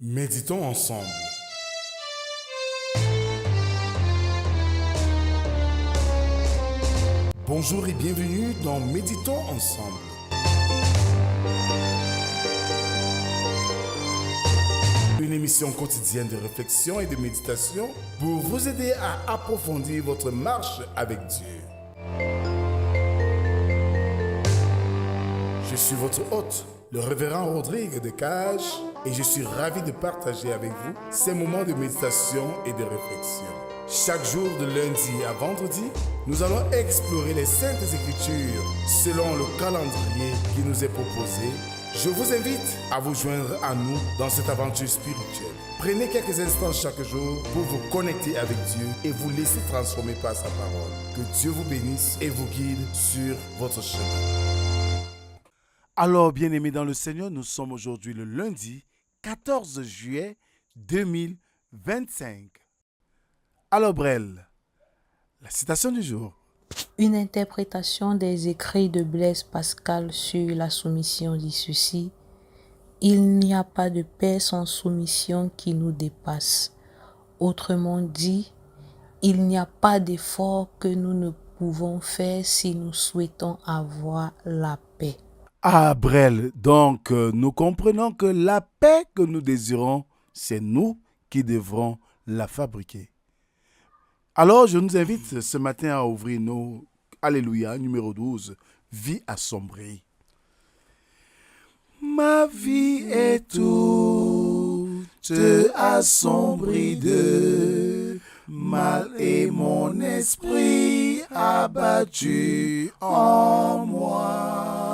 Méditons ensemble. Bonjour et bienvenue dans Méditons ensemble. Une émission quotidienne de réflexion et de méditation pour vous aider à approfondir votre marche avec Dieu. Je suis votre hôte, le révérend Rodrigue de Cage, et je suis ravi de partager avec vous ces moments de méditation et de réflexion. Chaque jour de lundi à vendredi, nous allons explorer les Saintes Écritures selon le calendrier qui nous est proposé. Je vous invite à vous joindre à nous dans cette aventure spirituelle. Prenez quelques instants chaque jour pour vous connecter avec Dieu et vous laisser transformer par sa parole. Que Dieu vous bénisse et vous guide sur votre chemin. Alors, bien-aimés dans le Seigneur, nous sommes aujourd'hui le lundi 14 juillet 2025. Alors, Brel, la citation du jour. Une interprétation des écrits de Blaise Pascal sur la soumission dit ceci: il n'y a pas de paix sans soumission qui nous dépasse. Autrement dit, il n'y a pas d'effort que nous ne pouvons faire si nous souhaitons avoir la paix. Ah, Brel, donc nous comprenons que la paix que nous désirons, c'est nous qui devrons la fabriquer. Alors, je nous invite ce matin à ouvrir nos Alléluia, numéro 12, Vie assombrie. Ma vie est toute assombrie de mal et mon esprit abattu en moi.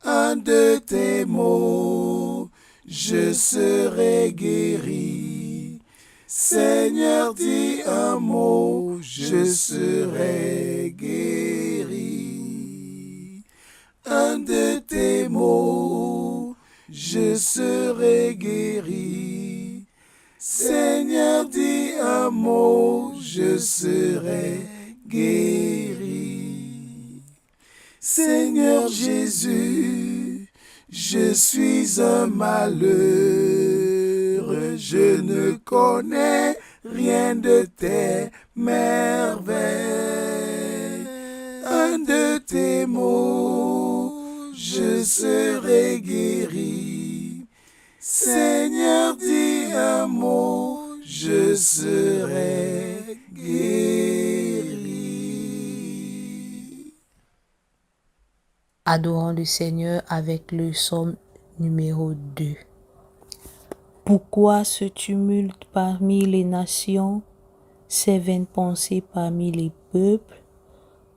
Un de tes mots, je serai guéri. Seigneur, dis un mot, je serai guéri. Un de tes mots, je serai guéri. Seigneur, dis un mot, je serai guéri. Seigneur Jésus, je suis un malheureux, je ne connais rien de tes merveilles. Un de tes mots, je serai guéri. Seigneur, dis un mot, je serai guéri. Adorons le Seigneur avec le psaume numéro 2. Pourquoi ce tumulte parmi les nations, ces vaines pensées parmi les peuples?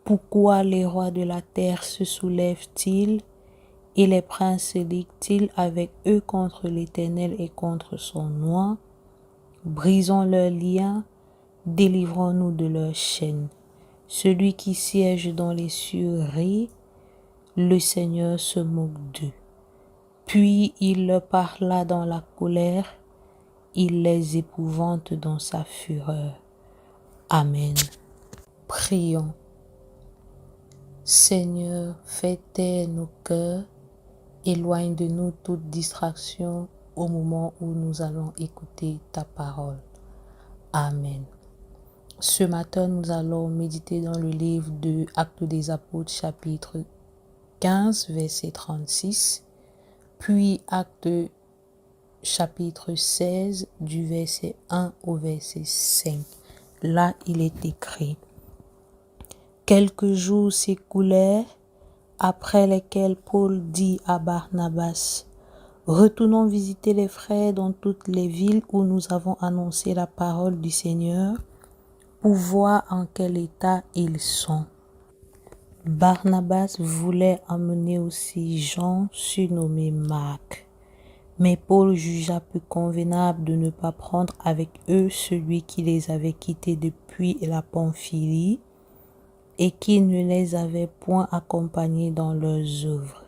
Pourquoi les rois de la terre se soulèvent-ils et les princes se liguent-ils avec eux contre l'Éternel et contre son nom? Brisons leurs liens, délivrons-nous de leurs chaînes. Celui qui siège dans les cieux rit, le Seigneur se moque d'eux. Puis il leur parla dans la colère, il les épouvante dans sa fureur. Amen. Prions. Seigneur, fais taire nos cœurs, éloigne de nous toute distraction au moment où nous allons écouter ta parole. Amen. Ce matin, nous allons méditer dans le livre de Actes des Apôtres, chapitre 15, verset 36, puis Actes chapitre 16, du verset 1 au verset 5. Là, il est écrit: quelques jours s'écoulèrent, après lesquels Paul dit à Barnabas: retournons visiter les frères dans toutes les villes où nous avons annoncé la parole du Seigneur, pour voir en quel état ils sont. Barnabas voulait emmener aussi Jean, surnommé Marc. Mais Paul jugea plus convenable de ne pas prendre avec eux celui qui les avait quittés depuis la Pamphylie et qui ne les avait point accompagnés dans leurs œuvres.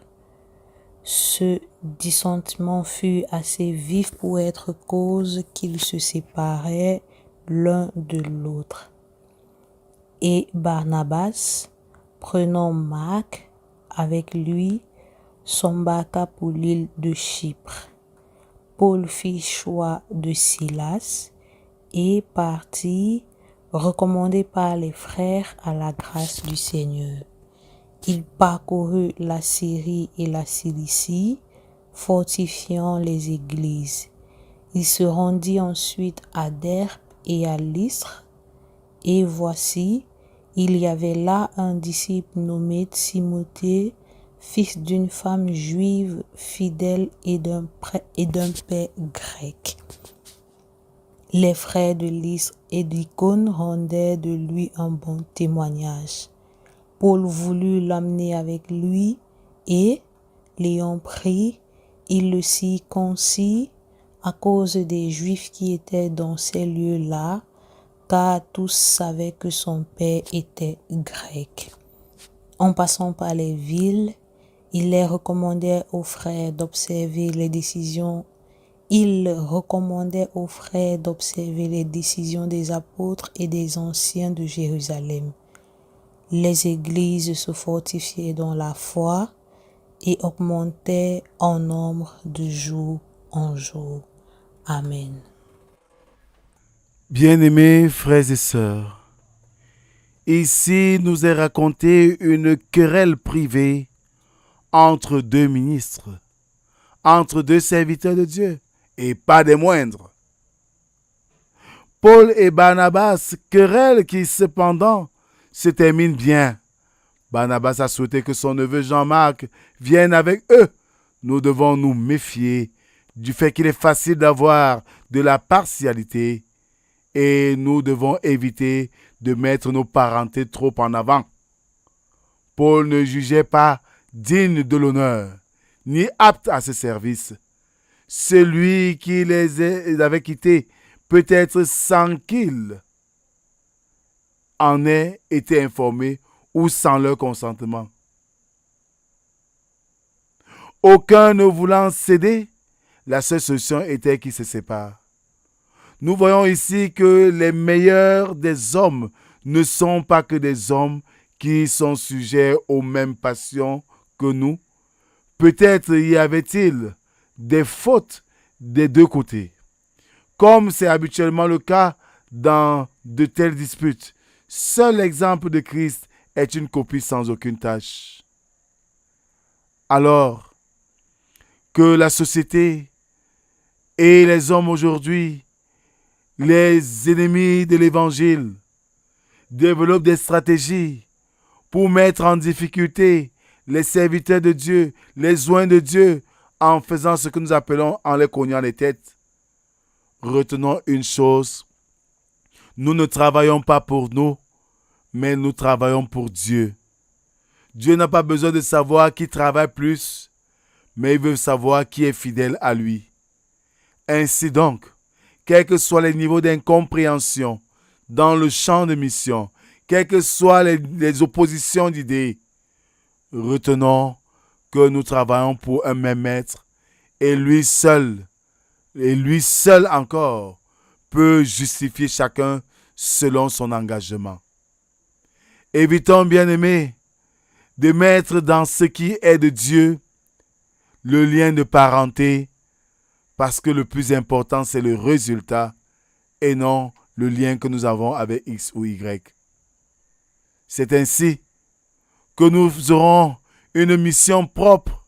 Ce dissentiment fut assez vif pour être cause qu'ils se séparaient l'un de l'autre. Et Barnabas, prenant Marc avec lui, s'embarqua pour l'île de Chypre. Paul fit choix de Silas et partit, recommandé par les frères à la grâce du Seigneur. Il parcourut la Syrie et la Cilicie, fortifiant les églises. Il se rendit ensuite à Derbe et à Lystre, et voici, il y avait là un disciple nommé Timothée, fils d'une femme juive fidèle et d'un père grec. Les frères de Lystre et d'Icône rendaient de lui un bon témoignage. Paul voulut l'amener avec lui et, l'ayant pris, il le circoncit à cause des Juifs qui étaient dans ces lieux-là, car tous savaient que son père était grec. En passant par les villes, il recommandait aux frères d'observer les décisions des apôtres et des anciens de Jérusalem. Les églises se fortifiaient dans la foi et augmentaient en nombre de jour en jour. Amen. Bien-aimés frères et sœurs, ici nous est raconté une querelle privée entre deux ministres, entre deux serviteurs de Dieu, et pas des moindres. Paul et Barnabas, querelle qui cependant se termine bien. Barnabas a souhaité que son neveu Jean-Marc vienne avec eux. Nous devons nous méfier du fait qu'il est facile d'avoir de la partialité et nous devons éviter de mettre nos parentés trop en avant. Paul ne jugeait pas digne de l'honneur, ni apte à ce service. Celui qui les avait quittés, peut-être sans qu'il en ait été informé ou sans leur consentement. Aucun ne voulant céder, la seule solution était qu'ils se séparent. Nous voyons ici que les meilleurs des hommes ne sont pas que des hommes qui sont sujets aux mêmes passions que nous. Peut-être y avait-il des fautes des deux côtés. Comme c'est habituellement le cas dans de telles disputes, seul l'exemple de Christ est une copie sans aucune tache. Alors que la société et les hommes aujourd'hui, les ennemis de l'Évangile, développent des stratégies pour mettre en difficulté les serviteurs de Dieu, les oints de Dieu, en faisant ce que nous appelons en les cognant les têtes. Retenons une chose, nous ne travaillons pas pour nous, mais nous travaillons pour Dieu. Dieu n'a pas besoin de savoir qui travaille plus, mais il veut savoir qui est fidèle à lui. Ainsi donc, quels que soient les niveaux d'incompréhension dans le champ de mission, quelles que soient les oppositions d'idées, retenons que nous travaillons pour un même maître et lui seul encore, peut justifier chacun selon son engagement. Évitons, bien-aimés, de mettre dans ce qui est de Dieu le lien de parenté, parce que le plus important, c'est le résultat et non le lien que nous avons avec X ou Y. C'est ainsi que nous aurons une mission propre,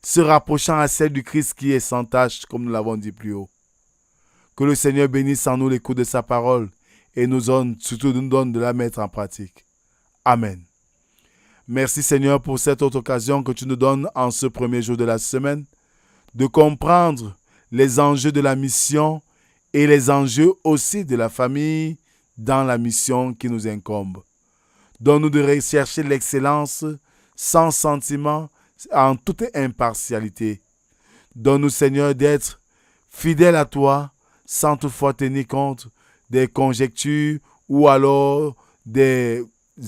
se rapprochant à celle du Christ qui est sans tache, comme nous l'avons dit plus haut. Que le Seigneur bénisse en nous l'écoute de sa parole et surtout nous donne de la mettre en pratique. Amen. Merci Seigneur pour cette autre occasion que tu nous donnes en ce premier jour de la semaine, de comprendre les enjeux de la mission et les enjeux aussi de la famille dans la mission qui nous incombe. Donne-nous de rechercher l'excellence sans sentiment, en toute impartialité. Donne-nous, Seigneur, d'être fidèles à toi, sans toutefois tenir compte des conjectures ou alors des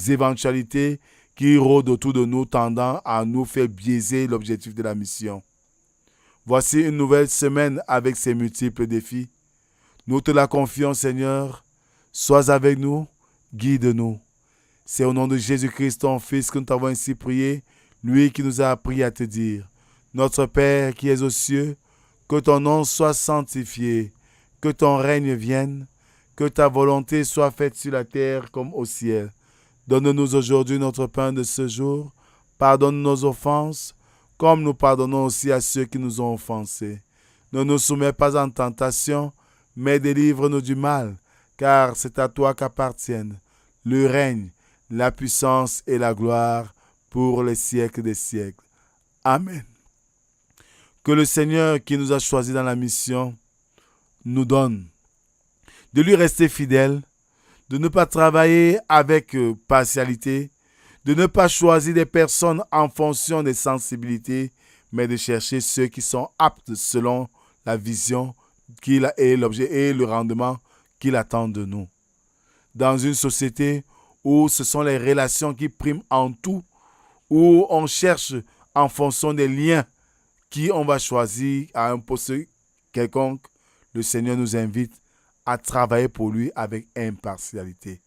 éventualités qui rôdent autour de nous, tendant à nous faire biaiser l'objectif de la mission. Voici une nouvelle semaine avec ses multiples défis. Nous te la confions, Seigneur. Sois avec nous, guide-nous. C'est au nom de Jésus-Christ, ton Fils, que nous t'avons ainsi prié, lui qui nous a appris à te dire: Notre Père qui es aux cieux, Que ton nom soit sanctifié, que ton règne vienne, que ta volonté soit faite sur la terre comme au ciel. Donne-nous aujourd'hui notre pain de ce jour. Pardonne nos offenses, comme nous pardonnons aussi à ceux qui nous ont offensés. Ne nous soumets pas en tentation, mais délivre-nous du mal, car c'est à toi qu'appartiennent le règne, la puissance et la gloire pour les siècles des siècles. Amen. Que le Seigneur qui nous a choisis dans la mission nous donne de lui rester fidèle, de ne pas travailler avec partialité, de ne pas choisir des personnes en fonction des sensibilités, mais de chercher ceux qui sont aptes selon la vision qu'il a et l'objet et le rendement qu'il attend de nous. Dans une société où ce sont les relations qui priment en tout, où on cherche en fonction des liens qui on va choisir à un poste quelconque, le Seigneur nous invite à travailler pour lui avec impartialité.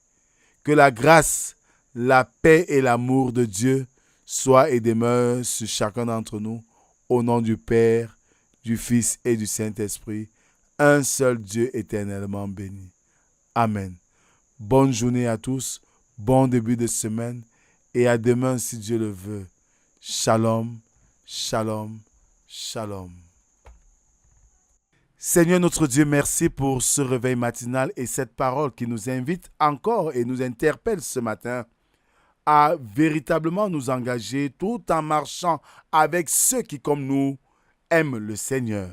Que la grâce, la paix et l'amour de Dieu soient et demeurent sur chacun d'entre nous, au nom du Père, du Fils et du Saint-Esprit, un seul Dieu éternellement béni. Amen. Bonne journée à tous, bon début de semaine et à demain si Dieu le veut. Shalom, shalom, shalom. Seigneur notre Dieu, merci pour ce réveil matinal et cette parole qui nous invite encore et nous interpelle ce matin à véritablement nous engager tout en marchant avec ceux qui, comme nous, aiment le Seigneur.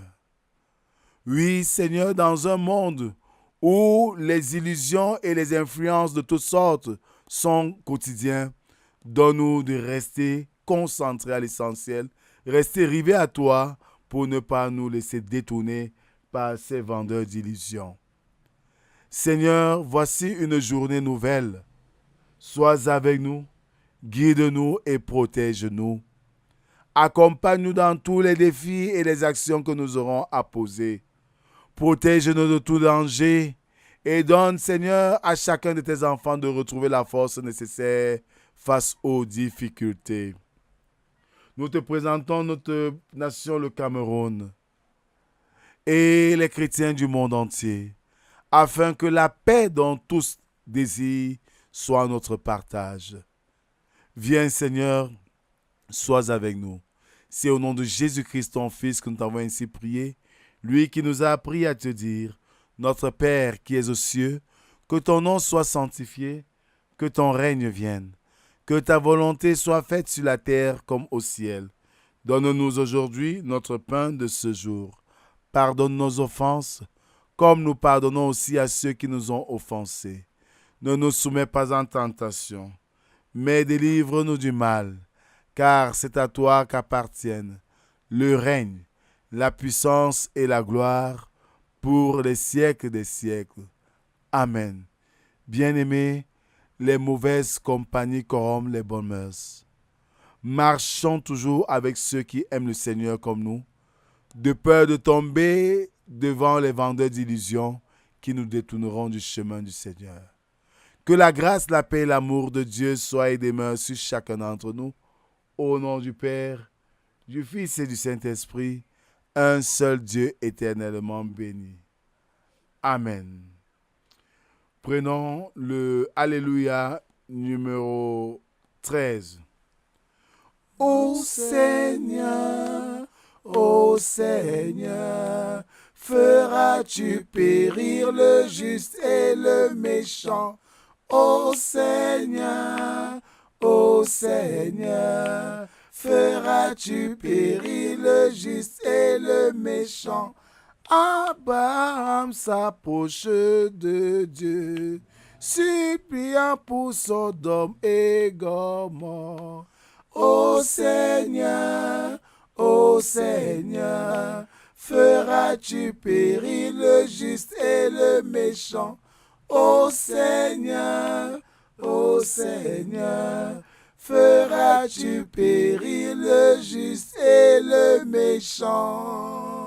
Oui, Seigneur, dans un monde où les illusions et les influences de toutes sortes sont quotidiens, donne-nous de rester concentrés à l'essentiel, rester rivés à toi pour ne pas nous laisser détourner par ces vendeurs d'illusions. Seigneur, voici une journée nouvelle. Sois avec nous, guide-nous et protège-nous. Accompagne-nous dans tous les défis et les actions que nous aurons à poser. Protège-nous de tout danger et donne, Seigneur, à chacun de tes enfants de retrouver la force nécessaire face aux difficultés. Nous te présentons notre nation, le Cameroun, et les chrétiens du monde entier, afin que la paix dont tous désirent soit notre partage. Viens, Seigneur, sois avec nous. C'est au nom de Jésus-Christ, ton Fils, que nous t'avons ainsi prié, lui qui nous a appris à te dire, notre Père qui es aux cieux, que ton nom soit sanctifié, que ton règne vienne, que ta volonté soit faite sur la terre comme au ciel. Donne-nous aujourd'hui notre pain de ce jour. Pardonne nos offenses, comme nous pardonnons aussi à ceux qui nous ont offensés. Ne nous soumets pas en tentation, mais délivre-nous du mal, car c'est à toi qu'appartiennent le règne, la puissance et la gloire pour les siècles des siècles. Amen. Bien-aimés, les mauvaises compagnies corrompent les bonnes mœurs. Marchons toujours avec ceux qui aiment le Seigneur comme nous, de peur de tomber devant les vendeurs d'illusions qui nous détourneront du chemin du Seigneur. Que la grâce, la paix et l'amour de Dieu soient et demeurent sur chacun d'entre nous, au nom du Père, du Fils et du Saint-Esprit, un seul Dieu éternellement béni. Amen. Prenons le Alléluia numéro 13. Ô Seigneur, feras-tu périr le juste et le méchant? Ô Seigneur, feras-tu périr le juste et le méchant? Abraham s'approche de Dieu, suppliant pour Sodome et Gomorrhe. Ô Seigneur, feras-tu périr le juste et le méchant? Ô Seigneur, feras-tu périr le juste et le méchant?